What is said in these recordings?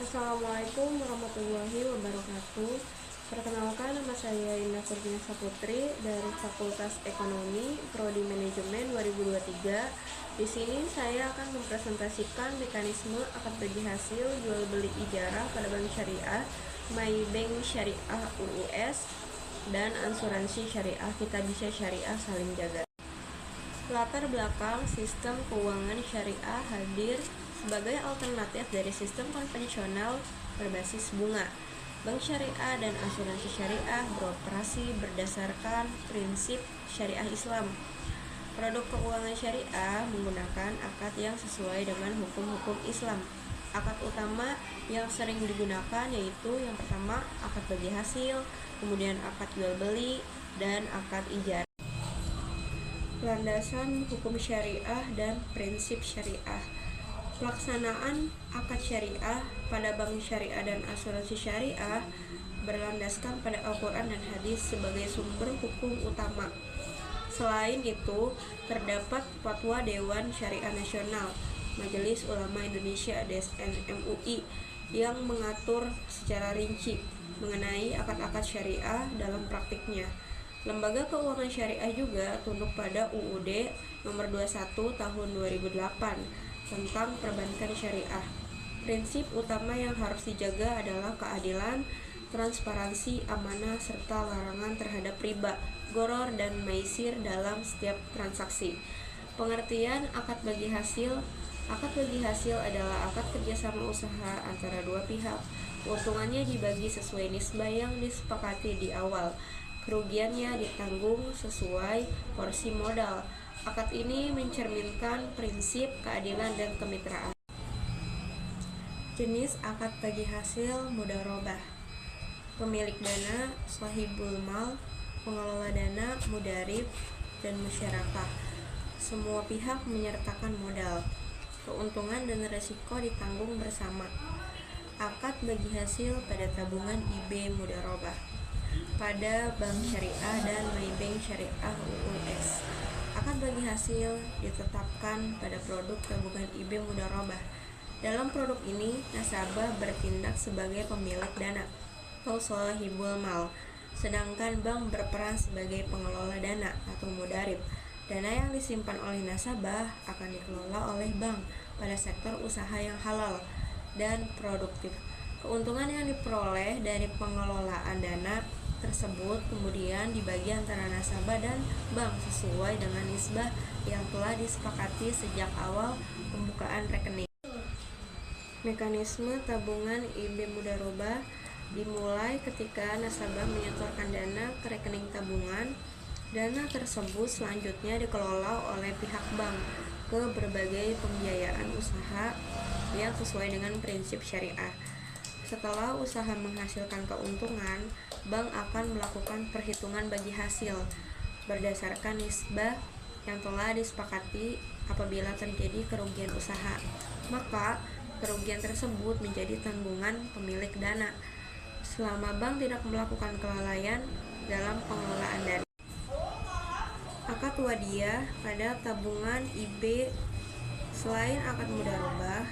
Assalamualaikum warahmatullahi wabarakatuh. Perkenalkan, nama saya Indah Kurnia Saputri dari Fakultas Ekonomi, Prodi Manajemen 2023. Di sini saya akan mempresentasikan mekanisme akad bagi hasil jual beli ijarah pada bank syariah, Maybank Syariah UUS, dan asuransi syariah Kitabisa Syariah Saling Jaga. Latar belakang sistem keuangan syariah hadir sebagai alternatif dari sistem konvensional berbasis bunga. Bank syariah dan asuransi syariah beroperasi berdasarkan prinsip syariah Islam. Produk keuangan syariah menggunakan akad yang sesuai dengan hukum-hukum Islam. Akad utama yang sering digunakan yaitu yang pertama akad bagi hasil, kemudian akad jual beli, dan akad ijarah. Landasan hukum syariah dan prinsip syariah. Pelaksanaan akad syariah pada bank syariah dan asuransi syariah berlandaskan pada Al-Quran dan hadis sebagai sumber hukum utama. Selain itu, terdapat Fatwa Dewan Syariah Nasional, Majelis Ulama Indonesia (DSN MUI) yang mengatur secara rinci mengenai akad-akad syariah dalam praktiknya. Lembaga keuangan syariah juga tunduk pada UUD nomor 21 tahun 2008 tentang perbankan syariah. Prinsip utama yang harus dijaga adalah keadilan, transparansi, amanah, serta larangan terhadap riba, gharar, dan maisir dalam setiap transaksi. Pengertian akad bagi hasil. Akad bagi hasil adalah akad kerjasama usaha antara dua pihak. Keuntungannya dibagi sesuai nisbah yang disepakati di awal. Kerugiannya ditanggung sesuai porsi modal. Akad ini mencerminkan prinsip keadilan dan kemitraan. Jenis akad bagi hasil mudharabah. Pemilik dana, sahibul mal, pengelola dana, mudarib, dan musyarakah. Semua pihak menyertakan modal. Keuntungan dan resiko ditanggung bersama. Akad bagi hasil pada tabungan IB mudharabah. Pada bank syariah dan Maybank Syariah UUS, akad bagi hasil ditetapkan pada produk tabungan IB mudharabah. Dalam produk ini, nasabah bertindak sebagai pemilik dana atau sahibul mal, sedangkan bank berperan sebagai pengelola dana atau mudarib. Dana yang disimpan oleh nasabah akan dikelola oleh bank pada sektor usaha yang halal dan produktif. Keuntungan yang diperoleh dari pengelolaan dana tersebut kemudian dibagi antara nasabah dan bank sesuai dengan nisbah yang telah disepakati sejak awal pembukaan rekening. Mekanisme tabungan IB mudharabah dimulai ketika nasabah menyetorkan dana ke rekening tabungan. Dana tersebut selanjutnya dikelola oleh pihak bank ke berbagai pembiayaan usaha yang sesuai dengan prinsip syariah. Setelah usaha menghasilkan keuntungan, bank akan melakukan perhitungan bagi hasil berdasarkan nisbah yang telah disepakati. Apabila terjadi kerugian usaha, maka kerugian tersebut menjadi tanggungan pemilik dana selama bank tidak melakukan kelalaian dalam pengelolaan dana. Akad wadiyah pada tabungan IB. Selain akad mudharabah,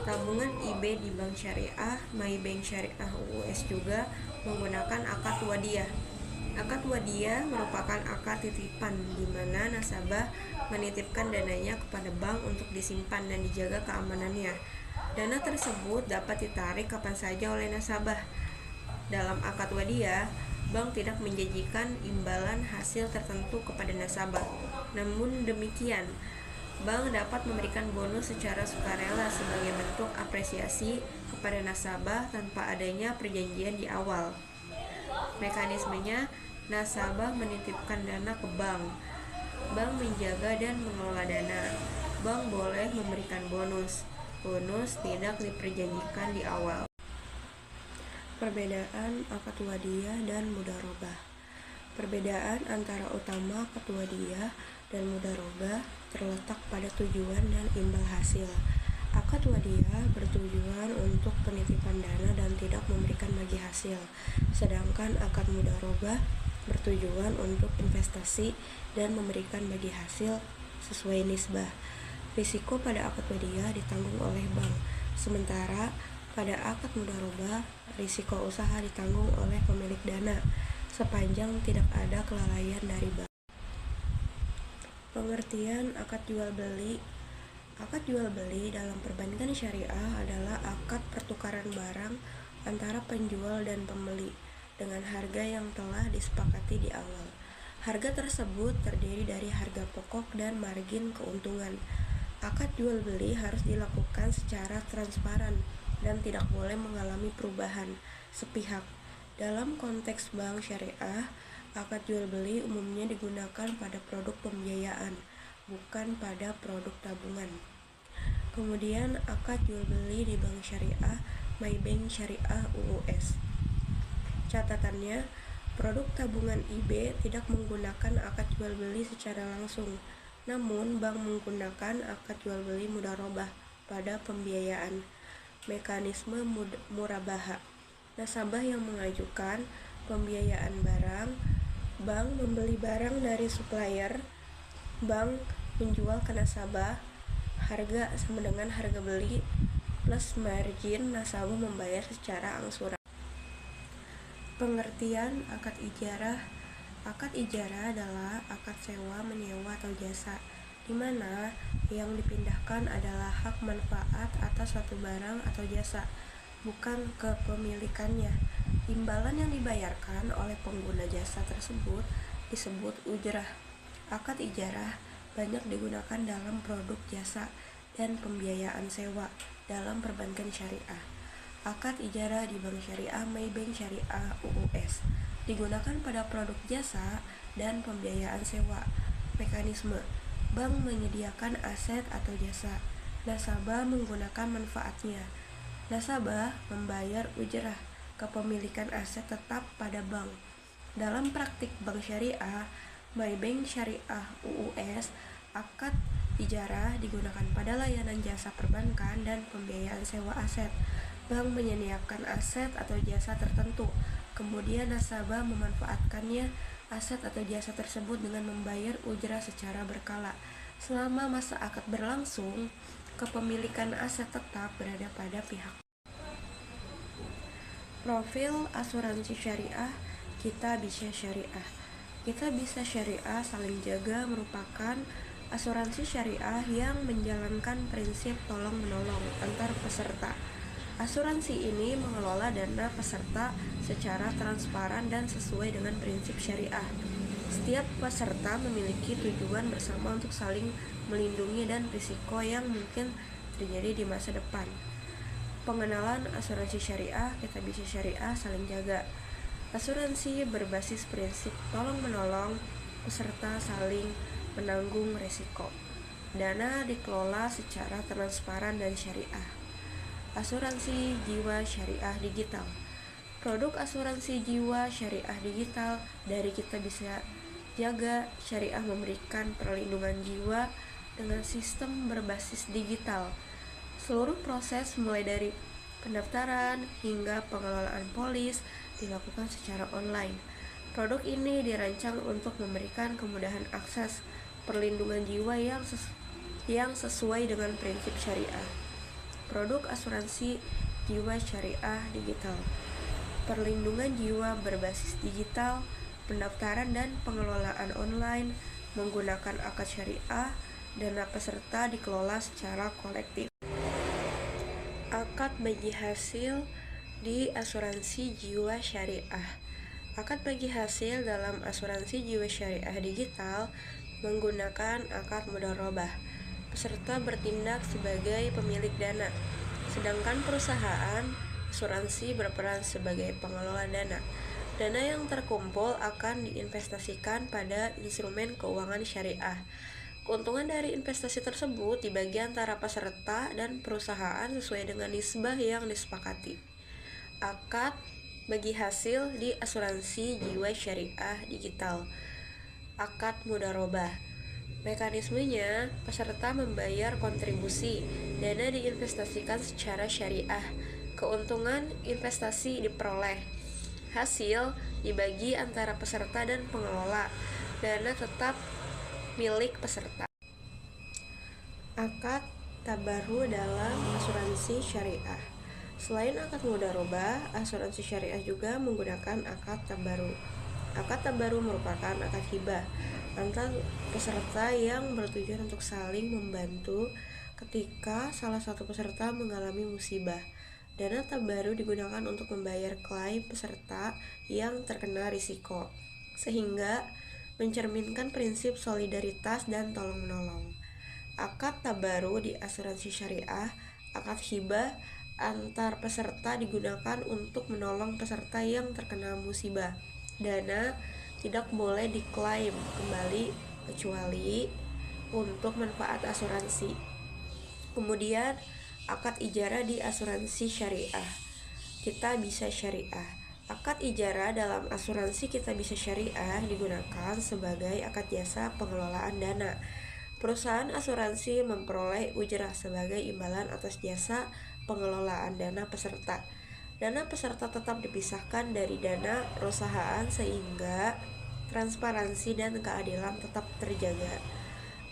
tabungan IB di bank syariah, Maybank Syariah UUS juga menggunakan akad wadiyah. Akad wadiyah merupakan akad titipan di mana nasabah menitipkan dananya kepada bank untuk disimpan dan dijaga keamanannya. Dana tersebut dapat ditarik kapan saja oleh nasabah. Dalam akad wadiyah, bank tidak menjanjikan imbalan hasil tertentu kepada nasabah. Namun demikian, bank dapat memberikan bonus secara sukarela sebagai bentuk apresiasi kepada nasabah tanpa adanya perjanjian di awal. Mekanismenya, nasabah menitipkan dana ke bank. Bank menjaga dan mengelola dana. Bank boleh memberikan bonus. Bonus tidak diperjanjikan di awal. Perbedaan akad wadiyah dan mudharabah. Perbedaan antara utama akad wadiyah dan mudharabah terletak pada tujuan dan imbal hasil. Akad wadiyah bertujuan untuk penitipan dana dan tidak memberikan bagi hasil, sedangkan akad mudharabah bertujuan untuk investasi dan memberikan bagi hasil sesuai nisbah. Risiko pada akad wadiyah ditanggung oleh bank, sementara Pada akad mudharabah, risiko usaha ditanggung oleh pemilik dana sepanjang tidak ada kelalaian dari bank. Pengertian akad jual beli. Akad jual beli dalam perbankan syariah adalah akad pertukaran barang antara penjual dan pembeli dengan harga yang telah disepakati di awal. Harga tersebut terdiri dari harga pokok dan margin keuntungan. Akad jual beli harus dilakukan secara transparan dan tidak boleh mengalami perubahan sepihak. Dalam konteks bank syariah, akad jual beli umumnya digunakan pada produk pembiayaan, bukan pada produk tabungan. Kemudian akad jual beli di bank syariah, Maybank Syariah UUS. Catatannya, produk tabungan IB tidak menggunakan akad jual beli secara langsung, namun bank menggunakan akad jual beli mudharabah pada pembiayaan. Mekanisme murabaha. Nasabah yang mengajukan pembiayaan barang, bank membeli barang dari supplier, bank menjual ke nasabah, harga sama dengan harga beli plus margin, nasabah membayar secara angsuran. Pengertian akad ijarah. Akad ijarah adalah akad sewa menyewa atau jasa, di mana yang dipindahkan adalah hak manfaat atas suatu barang atau jasa, bukan kepemilikannya. Imbalan yang dibayarkan oleh pengguna jasa tersebut disebut ujrah. Akad ijarah banyak digunakan dalam produk jasa dan pembiayaan sewa dalam perbankan syariah. Akad ijarah di Bank Syariah Maybank Syariah UUS digunakan pada produk jasa dan pembiayaan sewa. Mekanisme: bank menyediakan aset atau jasa, nasabah menggunakan manfaatnya. Nasabah membayar ujrah kepemilikan aset tetap pada bank. Dalam praktik bank syariah Maybank Syariah UUS, akad ijarah digunakan pada layanan jasa perbankan dan pembiayaan sewa aset. Bank menyediakan aset atau jasa tertentu, kemudian nasabah memanfaatkannya aset atau jasa tersebut dengan membayar ujrah secara berkala. Selama masa akad berlangsung, kepemilikan aset tetap berada pada pihak. Profil asuransi syariah, kita bisa syariah. Kita bisa syariah saling jaga merupakan asuransi syariah yang menjalankan prinsip tolong-menolong antar peserta. Asuransi ini mengelola dana peserta secara transparan dan sesuai dengan prinsip syariah. Setiap peserta memiliki tujuan bersama untuk saling melindungi dan risiko yang mungkin terjadi di masa depan. Pengenalan asuransi syariah, kita bisa syariah saling jaga. Asuransi berbasis prinsip tolong-menolong, peserta saling menanggung risiko. Dana dikelola secara transparan dan syariah. Asuransi jiwa syariah digital. Produk asuransi jiwa syariah digital dari kita bisa jaga syariah memberikan perlindungan jiwa dengan sistem berbasis digital. Seluruh proses mulai dari pendaftaran hingga pengelolaan polis dilakukan secara online. Produk ini dirancang untuk memberikan kemudahan akses perlindungan jiwa yang sesuai dengan prinsip syariah. Produk asuransi jiwa syariah digital. Perlindungan jiwa berbasis digital, pendaftaran dan pengelolaan online menggunakan akad syariah, dana peserta dikelola secara kolektif. Akad bagi hasil di asuransi jiwa syariah. Akad bagi hasil dalam asuransi jiwa syariah digital menggunakan akad mudharabah. Peserta bertindak sebagai pemilik dana, sedangkan perusahaan asuransi berperan sebagai pengelola dana. Dana yang terkumpul akan diinvestasikan pada instrumen keuangan syariah. Keuntungan dari investasi tersebut dibagi antara peserta dan perusahaan sesuai dengan nisbah yang disepakati. Akad bagi hasil di asuransi jiwa syariah digital. Akad mudharabah. Mekanismenya, peserta membayar kontribusi, dana diinvestasikan secara syariah, keuntungan investasi diperoleh, hasil dibagi antara peserta dan pengelola, dana tetap milik peserta. Akad tabaru dalam asuransi syariah. Selain akad mudharabah, asuransi syariah juga menggunakan akad tabaru. Akad tabaru merupakan akad hibah antar peserta yang bertujuan untuk saling membantu ketika salah satu peserta mengalami musibah. Dana tabaru digunakan untuk membayar klaim peserta yang terkena risiko, sehingga mencerminkan prinsip solidaritas dan tolong-menolong. Akad tabaru di asuransi syariah, akad hibah antar peserta digunakan untuk menolong peserta yang terkena musibah. Dana tidak boleh diklaim kembali kecuali untuk manfaat asuransi. Kemudian, akad ijarah di asuransi syariah. Kita bisa syariah. Akad ijarah dalam asuransi kita bisa syariah digunakan sebagai akad jasa pengelolaan dana. Perusahaan asuransi memperoleh ujrah sebagai imbalan atas jasa pengelolaan dana peserta. Dana peserta tetap dipisahkan dari dana perusahaan sehingga transparansi dan keadilan tetap terjaga.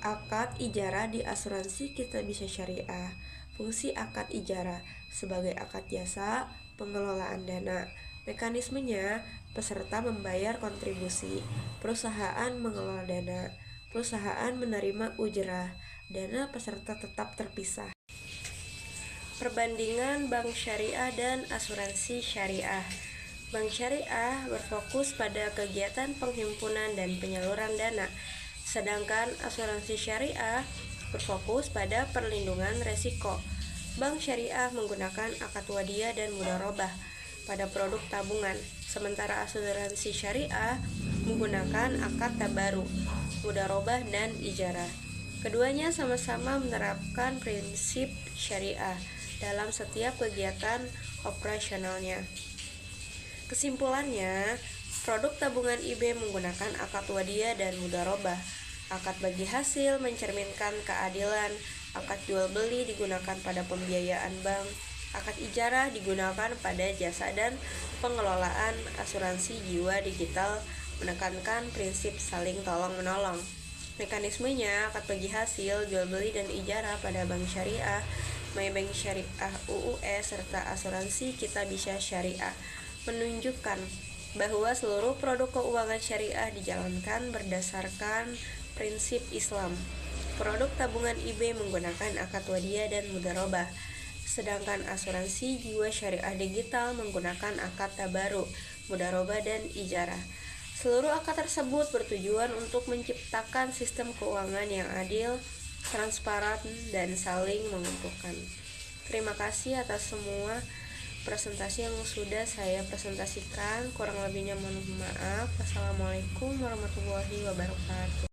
Akad ijarah di asuransi kita bisa syariah. Fungsi akad ijarah sebagai akad jasa pengelolaan dana. Mekanismenya, peserta membayar kontribusi, perusahaan mengelola dana. Perusahaan menerima ujrah, dana peserta tetap terpisah. Perbandingan bank syariah dan asuransi syariah. Bank syariah berfokus pada kegiatan penghimpunan dan penyaluran dana, sedangkan asuransi syariah berfokus pada perlindungan resiko. Bank syariah menggunakan akad wadiyah dan mudharabah pada produk tabungan, sementara asuransi syariah menggunakan akad tabaru, mudharabah, dan ijarah. Keduanya sama-sama menerapkan prinsip syariah dalam setiap kegiatan operasionalnya. Kesimpulannya, produk tabungan IB menggunakan akad wadiyah dan mudharabah. Akad bagi hasil mencerminkan keadilan. Akad jual beli digunakan pada pembiayaan bank. Akad ijarah digunakan pada jasa dan pengelolaan asuransi jiwa digital, menekankan prinsip saling tolong-menolong. Mekanismenya, akad bagi hasil, jual beli, dan ijarah pada bank syariah, Maybank Syariah UUE, serta asuransi kita bisa syariah, menunjukkan bahwa seluruh produk keuangan syariah dijalankan berdasarkan prinsip Islam. Produk tabungan IB menggunakan akad wadiyah dan mudharabah, sedangkan asuransi jiwa syariah digital menggunakan akad tabaru, mudharabah, dan ijarah. Seluruh akad tersebut bertujuan untuk menciptakan sistem keuangan yang adil, transparan, dan saling menguntungkan. Terima kasih atas semua presentasi yang sudah saya presentasikan. Kurang lebihnya mohon maaf. Wassalamualaikum warahmatullahi wabarakatuh.